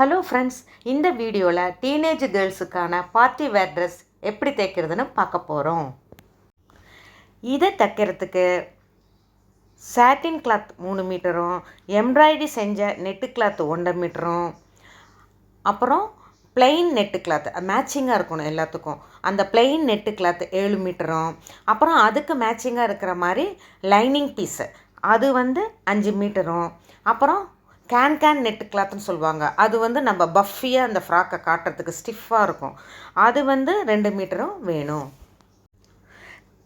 Hello friends, இந்த வீடியோவில் teenage கேர்ள்ஸுக்கான party wear dress எப்படி தைக்கிறதுன்னு பார்க்க போகிறோம். இதை தைக்கிறதுக்கு சாட்டின் கிளாத் 3 மீட்டரும், எம்ப்ராய்டரி செஞ்ச நெட்டு கிளாத் 1.5 மீட்டரும், அப்புறம் பிளெயின் நெட்டு கிளாத் மேட்சிங்காக இருக்கணும் எல்லாத்துக்கும். அந்த பிளெயின் நெட்டு கிளாத் 7 மீட்டரும், அப்புறம் அதுக்கு மேட்சிங்காக இருக்கிற மாதிரி லைனிங் பீஸு அது 5 மீட்டரும், அப்புறம் கேன் நெட்டு கிளாத்னு சொல்லுவாங்க. அது நம்ம பஃபியாக அந்த ஃப்ராக்கை காட்டுறதுக்கு ஸ்டிஃபாக இருக்கும். அது 2 மீட்டரும் வேணும்.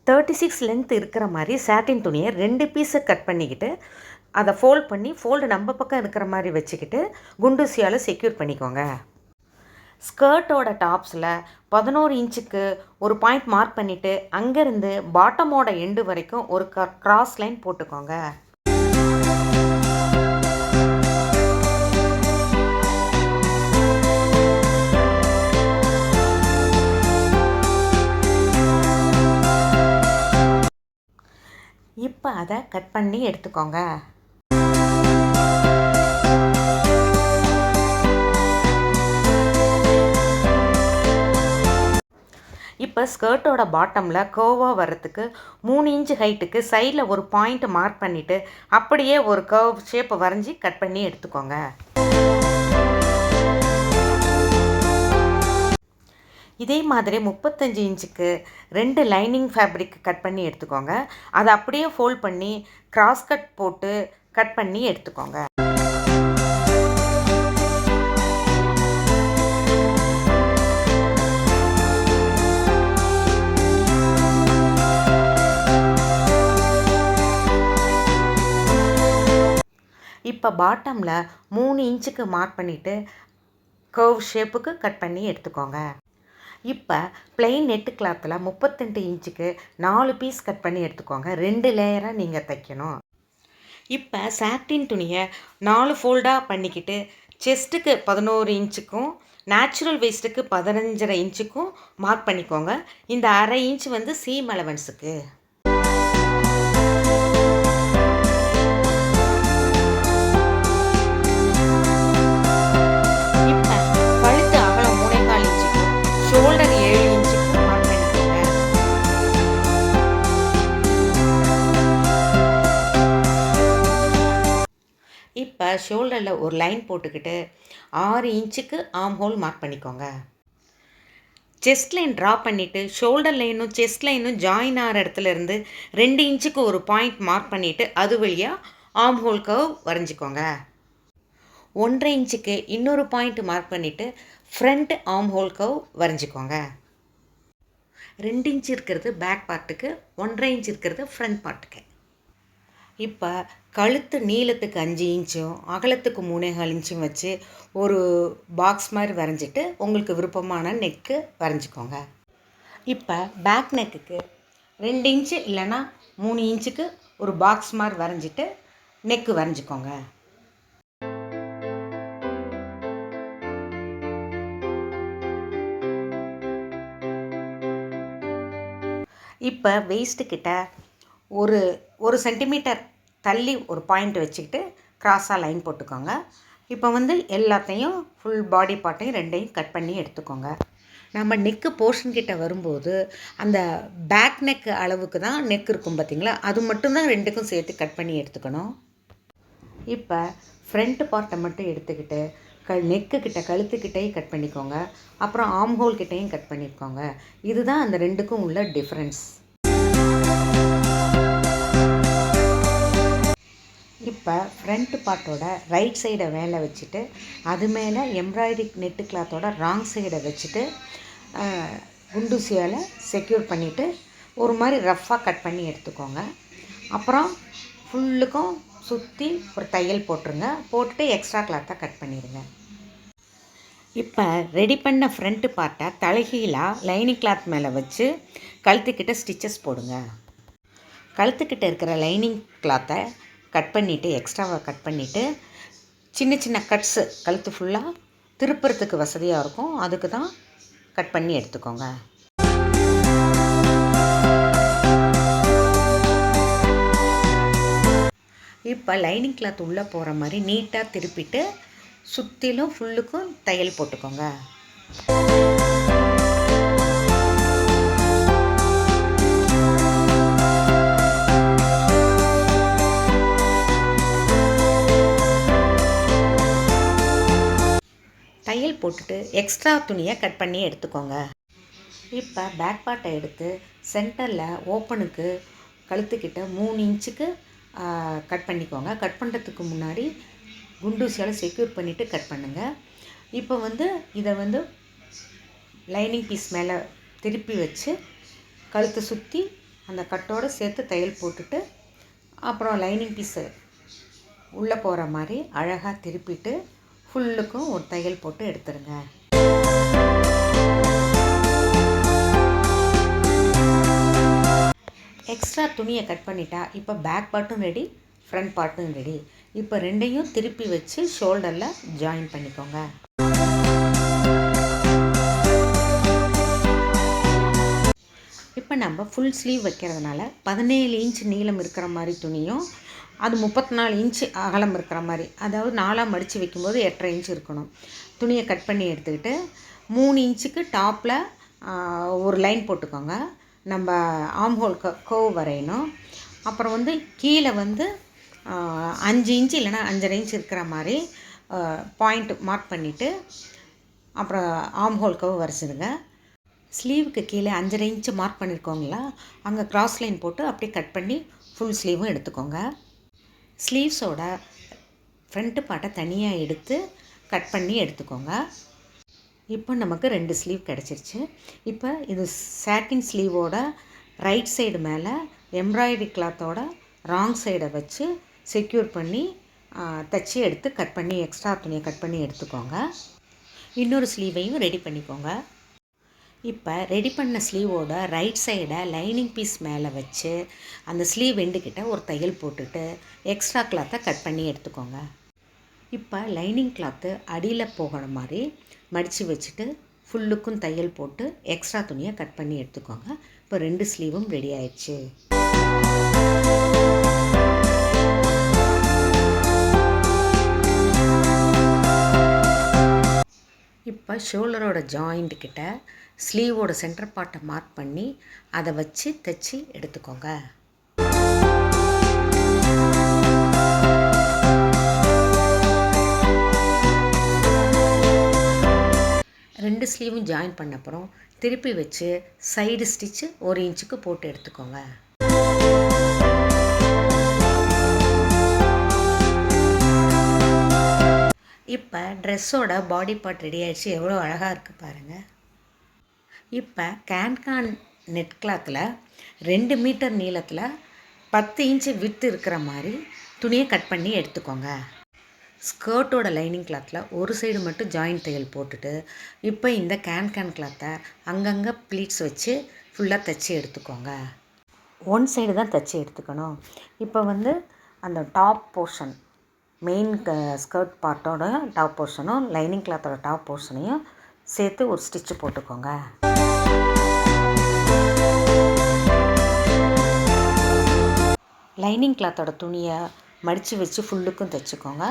36 லென்த் இருக்கிற மாதிரி சாட்டின் துணியை 2 பீஸை கட் பண்ணிக்கிட்டு அதை ஃபோல்ட் பண்ணி நம்ம பக்கம் இருக்கிற மாதிரி வச்சுக்கிட்டு குண்டூசியால் செக்யூர் பண்ணிக்கோங்க. ஸ்கர்ட்டோட டாப்ஸில் 11 இன்ச்சுக்கு ஒரு பாயிண்ட் மார்க் பண்ணிவிட்டு அங்கேருந்து பாட்டமோட எண்டு வரைக்கும் ஒரு கிராஸ் லைன் போட்டுக்கோங்க. இப்போ அதை கட் பண்ணி எடுத்துக்கோங்க. இப்போ ஸ்கர்ட்டோட பாட்டமில் கர்வாக வர்றதுக்கு 3 இன்ச்சு ஹைட்டுக்கு சைடில் ஒரு பாயிண்ட் மார்க் பண்ணிவிட்டு அப்படியே ஒரு கர்வ் ஷேப்பை வரைஞ்சி கட் பண்ணி எடுத்துக்கோங்க. இதே மாதிரி 35 இன்ச்சுக்கு 2 லைனிங் ஃபேப்ரிக் கட் பண்ணி எடுத்துக்கோங்க. அதை அப்படியே ஃபோல்ட் பண்ணி கிராஸ் கட் போட்டு கட் பண்ணி எடுத்துக்கோங்க. இப்போ பாட்டமில் 3 இன்ச்சுக்கு மார்க் பண்ணிவிட்டு கர்வ் ஷேப்புக்கு கட் பண்ணி எடுத்துக்கோங்க. இப்போ பிளெயின் நெட்டு கிளாத்தில் 32 இன்ச்சுக்கு 4 பீஸ் கட் பண்ணி எடுத்துக்கோங்க. 2 லேயராக நீங்கள் தைக்கணும். இப்போ சாட்டின் துணியை 4 ஃபோல்டாக பண்ணிக்கிட்டு செஸ்ட்டுக்கு 11 இன்ச்சுக்கும் நேச்சுரல் வேஸ்ட்டுக்கு 15.5 இன்ச்சுக்கும் மார்க் பண்ணிக்கோங்க. இந்த 1/2 இன்ச் சீம் அலவன்ஸுக்கு. ஷோல்டர் 7 இன்ச்சுக்கு மார்க் பண்ணிக்கோங்க. இப்போ ஷோல்டரில் ஒரு லைன் போட்டுக்கிட்டு 6 இன்ச்சுக்கு ஆர்ம் ஹோல் மார்க் பண்ணிக்கோங்க. செஸ்ட் லைன் ட்ரா பண்ணிவிட்டு ஷோல்டர் லைனும் செஸ்ட் லைனும் ஜாயின் ஆகிற இடத்துலேருந்து 2 இன்ச்சுக்கு ஒரு பாயிண்ட் மார்க் பண்ணிவிட்டு அது வழியாக ஆர்ம் ஹோல் கர்வ் வரைஞ்சிக்கோங்க. 1.5 இன்ச்சுக்கு இன்னொரு பாயிண்ட் மார்க் பண்ணிவிட்டு ஃப்ரண்ட் ஆர்ம் ஹோல் கர்வ் வரைஞ்சிக்கோங்க. 2 இன்ச் இருக்கிறது பேக் பார்ட்டுக்கு, 1.5 இன்ச் இருக்கிறது ஃப்ரண்ட் பார்ட்டுக்கு. இப்போ கழுத்து நீளத்துக்கு 5 இன்ச்சும் அகலத்துக்கு 3.25 இன்ச்சும் வச்சு ஒரு பாக்ஸ் மாதிரி வரைஞ்சிட்டு உங்களுக்கு விருப்பமான நெக்கு வரைஞ்சிக்கோங்க. இப்போ பேக் நெக்குக்கு 2 இன்ச்சு இல்லைன்னா 3 இன்ச்சுக்கு ஒரு பாக்ஸ் மாதிரி வரைஞ்சிட்டு நெக்கு வரைஞ்சிக்கோங்க. இப்போ வெயிஸ்ட்டுக்கிட்ட ஒரு சென்டிமீட்டர் தள்ளி ஒரு பாயிண்ட் வச்சுக்கிட்டு கிராஸாக லைன் போட்டுக்கோங்க. இப்போ எல்லாத்தையும் ஃபுல் பாடி பார்ட்டையும் 2ஐயும் கட் பண்ணி எடுத்துக்கோங்க. நம்ம நெக்கு போர்ஷன் கிட்ட வரும்போது அந்த பேக் நெக் அளவுக்கு தான் நெக் இருக்கும் பார்த்திங்களா, அது மட்டும்தான் 2க்கும் சேர்த்து கட் பண்ணி எடுத்துக்கணும். இப்போ ஃப்ரண்ட் பார்ட்டை மட்டும் எடுத்துக்கிட்டு நெக்கு கிட்ட கழுத்துக்கிட்டையும் கட் பண்ணிக்கோங்க. அப்புறம் ஆர்ம் ஹோல் கிட்டையும் கட் பண்ணிக்கோங்க. இதுதான் அந்த 2க்கும் உள்ள டிஃப்ரென்ஸ். இப்போ ஃப்ரண்ட் பார்ட்டோட ரைட் சைடை மேலே வச்சுட்டு அது மேலே எம்ப்ராய்டரி நெட்டு கிளாத்தோட ராங் சைடை வச்சுட்டு குண்டூசியால் செக்யூர் பண்ணிவிட்டு ஒரு மாதிரி ரஃப்பாக கட் பண்ணி எடுத்துக்கோங்க. அப்புறம் ஃபுல்லுக்கும் சுற்றி ஒரு தையல் போட்டுருங்க. போட்டுட்டு எக்ஸ்ட்ரா கிளாத்தை கட் பண்ணிடுங்க. இப்போ ரெடி பண்ண ஃப்ரண்ட் பார்ட்டை தலைகீழாக லைனிங் கிளாத் மேலே வச்சு கழுத்துக்கிட்ட ஸ்டிச்சஸ் போடுங்க. கழுத்துக்கிட்ட இருக்கிற லைனிங் கிளாத்தை கட் பண்ணிவிட்டு எக்ஸ்ட்ராவை கட் பண்ணிவிட்டு சின்ன சின்ன கட்ஸு கழுத்து ஃபுல்லாக திருப்புறத்துக்கு வசதியாக இருக்கும். அதுக்கு தான் கட் பண்ணி எடுத்துக்கோங்க. இப்போ லைனிங் கிளாத் உள்ளே போகிற மாதிரி நீட்டாக திருப்பிட்டு சுற்றிலும் ஃபுல்லுக்கும் தையல் போட்டுக்கோங்க. தையல் போட்டுட்டு எக்ஸ்ட்ரா துணியை கட் பண்ணி எடுத்துக்கோங்க. இப்போ பேக் பார்ட்டை எடுத்து சென்டரில் ஓப்பனுக்கு கழுத்துக்கிட்ட 3 இன்ச்சுக்கு கட் பண்ணிக்கோங்க. கட் பண்ணுறதுக்கு முன்னாடி குண்டூசியால் செக்யூர் பண்ணிவிட்டு கட் பண்ணுங்கள். இப்போ இதை லைனிங் பீஸ் மேலே திருப்பி வச்சு கழுத்தை சுற்றி அந்த கட்டோடு சேர்த்து தையல் போட்டுட்டு அப்புறம் லைனிங் பீஸு உள்ளே போகிற மாதிரி அழகாக திருப்பிட்டு ஃபுல்லுக்கும் ஒரு தையல் போட்டு எடுத்துருங்க. எக்ஸ்ட்ரா துணியை கட் பண்ணிட்டா இப்போ பேக் பார்ட்டும் ரெடி, ஃப்ரண்ட் பார்ட்டும் ரெடி. இப்போ ரெண்டையும் திருப்பி வச்சு ஷோல்டரில் ஜாயின் பண்ணிக்கோங்க. இப்போ நம்ம ஃபுல் ஸ்லீவ் வைக்கிறதுனால 17 இன்ச் நீளம் இருக்கிற மாதிரி துணியும் அது 34 இன்ச்சு அகலம் இருக்கிற மாதிரி, அதாவது 4ஆக மடித்து வைக்கும்போது 8.5 இன்ச் இருக்கணும். துணியை கட் பண்ணி எடுத்துக்கிட்டு 3 இன்ச்சுக்கு டாப்பில் ஒரு லைன் போட்டுக்கோங்க. நம்ம ஆம் ஹோல் கர்வ் வரையணும். அப்புறம் கீழே 5 இன்ச்சு இல்லைனா 5.5 இன்ச் இருக்கிற மாதிரி பாயிண்ட் மார்க் பண்ணிவிட்டு அப்புறம் ஆம் ஹோல் கர்வ் வரைச்சிடுங்க. ஸ்லீவுக்கு கீழே 5.5 இன்ச்சு மார்க் பண்ணியிருக்கோங்களா, அங்கே கிராஸ் லைன் போட்டு அப்படியே கட் பண்ணி ஃபுல் ஸ்லீவும் எடுத்துக்கோங்க. ஸ்லீவ்ஸோட ஃப்ரண்ட்டு பார்ட்டை தனியாக எடுத்து கட் பண்ணி எடுத்துக்கோங்க. இப்போ நமக்கு 2 ஸ்லீவ் கிடச்சிருச்சு. இப்போ இது சாட்டின் ஸ்லீவோட ரைட் சைடு மேலே எம்ப்ராய்டரி கிளாத்தோட ராங் சைடை வச்சு செக்யூர் பண்ணி தச்சு எடுத்து கட் பண்ணி எக்ஸ்ட்ரா துணியை கட் பண்ணி எடுத்துக்கோங்க. இன்னொரு ஸ்லீவையும் ரெடி பண்ணிக்கோங்க. இப்போ ரெடி பண்ண ஸ்லீவோட ரைட் சைடை லைனிங் பீஸ் மேலே வச்சு அந்த ஸ்லீவ் எண்டுக்கிட்ட ஒரு தையல் போட்டுட்டு எக்ஸ்ட்ரா கிளாத்தை கட் பண்ணி எடுத்துக்கோங்க. இப்போ லைனிங் கிளாத்து அடியில் போகிற மாதிரி மடித்து வச்சுட்டு ஃபுல்லுக்கும் தையல் போட்டு எக்ஸ்ட்ரா துணியை கட் பண்ணி எடுத்துக்கோங்க. இப்போ 2 ஸ்லீவும் ரெடி ஆயிடுச்சு. இப்போ ஷோல்டரோட ஜாயிண்ட் கிட்ட ஸ்லீவோட சென்டர் பார்ட்டை மார்க் பண்ணி அதை வச்சு தைச்சி எடுத்துக்கோங்க. ரெண்டு ஸ்லீவும் ஜாயின் பண்ண அப்புறம் திருப்பி வச்சு சைடு ஸ்டிச்சு 1 இன்ச்சுக்கு போட்டு எடுத்துக்கோங்க. இப்போ ட்ரெஸ்ஸோட பாடி பார்ட் ரெடி ஆகிடுச்சு. எவ்வளோ அழகாக இருக்குது பாருங்கள். இப்போ கேன்கான் நெட் கிளாத்தில் 2 மீட்டர் நீளத்தில் 10 இன்ச்சு விட்டு இருக்கிற மாதிரி துணியை கட் பண்ணி எடுத்துக்கோங்க. ஸ்கர்ட்டோட லைனிங் கிளாத்தில் ஒரு சைடு மட்டும் ஜாயின் தையல் போட்டுட்டு இப்போ இந்த கேன் கிளாத்தை அங்கங்கே ப்ளீட்ஸ் வச்சு ஃபுல்லாக தைச்சி எடுத்துக்கோங்க. 1 சைடு தான் தைச்சி எடுத்துக்கணும். இப்போ அந்த டாப் போர்ஷன் மெயின் ஸ்கர்ட் பார்ட்டோட டாப் போர்ஷனும் லைனிங் கிளாத்தோட டாப் போர்ஷனையும் சேர்த்து ஒரு ஸ்டிச்சு போட்டுக்கோங்க. லைனிங் கிளாத்தோட துணியை மடித்து வச்சு ஃபுல்லுக்கும் தைச்சிக்கோங்க.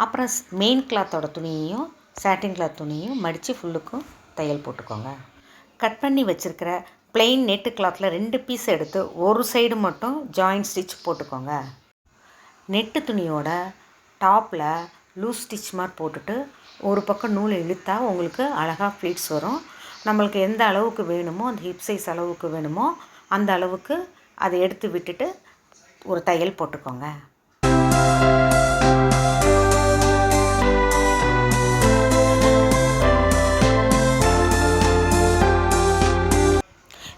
அப்புறம் மெயின் கிளாத்தோட துணியையும் சாட்டின் கிளாத் துணியையும் மடித்து ஃபுல்லுக்கும் தையல் போட்டுக்கோங்க. கட் பண்ணி வச்சுருக்கிற பிளெயின் நெட்டு கிளாத்தில் 2 பீஸ் எடுத்து ஒரு சைடு மட்டும் ஜாயின் ஸ்டிச் போட்டுக்கோங்க. நெட்டு துணியோட டாப்பில் லூஸ் ஸ்டிச் மாதிரி போட்டுட்டு ஒரு பக்கம் நூல் இழுத்தா உங்களுக்கு அழகாக ஃப்ளீட்ஸ் வரும். நம்மளுக்கு எந்த அளவுக்கு வேணுமோ, அந்த ஹிப் சைஸ் அளவுக்கு வேணுமோ அந்த அளவுக்கு அதை எடுத்து விட்டுட்டு ஒரு தையல் போட்டுக்கோங்க.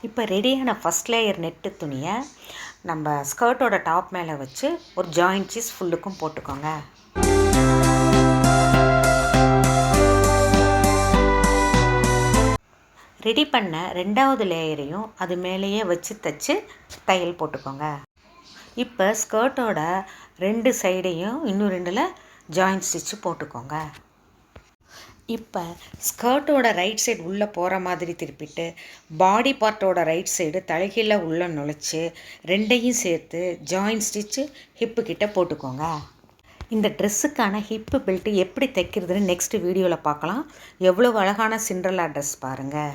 இப்போ ரெடியான ஃபஸ்ட் லேயர் நெட்டு துணியை நம்ம ஸ்கர்ட்டோட டாப் மேலே வச்சு ஒரு ஜாயிண்ட் பீஸ் ஃபுல்லுக்கும் போட்டுக்கோங்க. ரெடி பண்ண 2வது லேயரையும் அது மேலேயே வச்சு தைச்சி தையல் போட்டுக்கோங்க. இப்போ ஸ்கர்ட்டோட 2 சைடையும் இன்னும் 2ல் ஜாயிண்ட் ஸ்டிச்சு போட்டுக்கோங்க. இப்போ ஸ்கர்ட்டோட ரைட் சைடு உள்ளே போகிற மாதிரி திருப்பிட்டு பாடி பார்ட்டோட ரைட் சைடு தலைகீழ உள்ளே நுழைச்சி 2ஐயும் சேர்த்து ஜாயிண்ட் ஸ்டிச்சு ஹிப்பு கிட்ட போட்டுக்கோங்க. இந்த ட்ரெஸ்ஸுக்கான ஹிப்பு பெல்ட்டு எப்படி தைக்கிறதுன்னு நெக்ஸ்ட் வீடியோவில் பார்க்கலாம். எவ்வளோ அழகான சிண்ட்ரெல்லா ட்ரெஸ் பாருங்கள்.